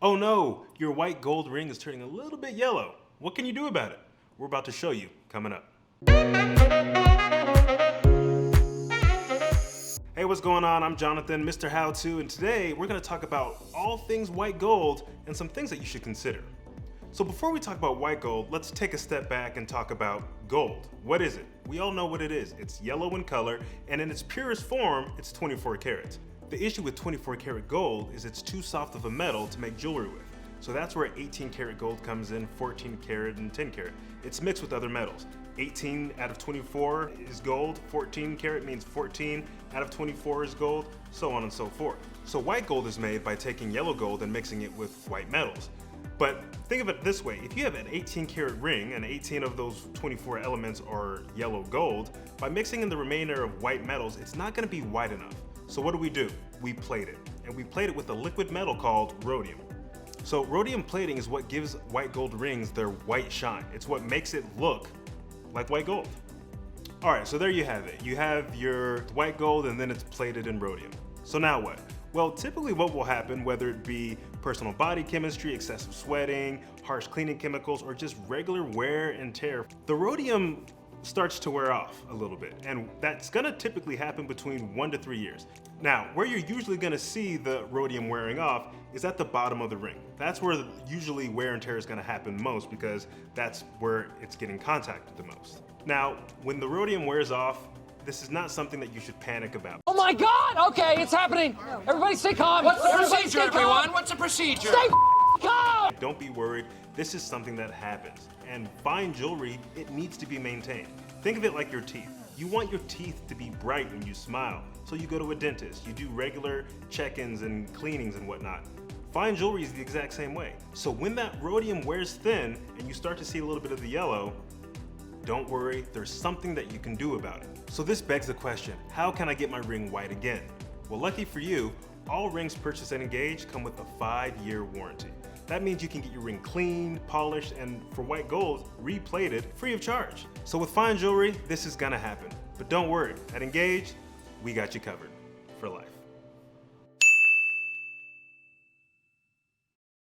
Oh no, your white gold ring is turning a little bit yellow. What can you do about it? We're about to show you coming up. Hey, what's going on? I'm Jonathan, Mr. How To, and today we're going to talk about all things white gold and some things that you should consider. So before we talk about white gold, let's take a step back and talk about gold. What is it? We all know what it is. It's yellow in color, and in its purest form, it's 24 karats. The issue with 24 karat gold is it's too soft of a metal to make jewelry with. So that's where 18 karat gold comes in, 14 karat and 10 karat. It's mixed with other metals. 18 out of 24 is gold, 14 karat means 14 out of 24 is gold, so on and so forth. So white gold is made by taking yellow gold and mixing it with white metals. But think of it this way, if you have an 18 karat ring and 18 of those 24 elements are yellow gold, by mixing in the remainder of white metals, it's not gonna be white enough. So what do? We plate it, and we plate it with a liquid metal called rhodium. So rhodium plating is what gives white gold rings their white shine. It's what makes it look like white gold. All right, so there you have it. You have your white gold and then it's plated in rhodium. So now what? Well, typically what will happen, whether it be personal body chemistry, excessive sweating, harsh cleaning chemicals, or just regular wear and tear, the rhodium starts to wear off a little bit, and that's gonna typically happen between 1 to 3 years. Now, where you're usually gonna see the rhodium wearing off is at the bottom of the ring. That's where usually wear and tear is gonna happen most because that's where it's getting contacted the most. Now, when the rhodium wears off, this is not something that you should panic about. Oh my God! Okay, it's happening. Everybody stay calm. What's the procedure, everyone? What's the procedure? Stay calm! Don't be worried. This is something that happens. And fine jewelry, it needs to be maintained. Think of it like your teeth. You want your teeth to be bright when you smile. So you go to a dentist. You do regular check-ins and cleanings and whatnot. Fine jewelry is the exact same way. So when that rhodium wears thin and you start to see a little bit of the yellow, don't worry, there's something that you can do about it. So this begs the question, how can I get my ring white again? Well, lucky for you, all rings purchased at Engage come with a 5-year warranty. That means you can get your ring cleaned, polished, and for white gold, replated free of charge. So with fine jewelry, this is gonna happen. But don't worry, at Engage, we got you covered for life.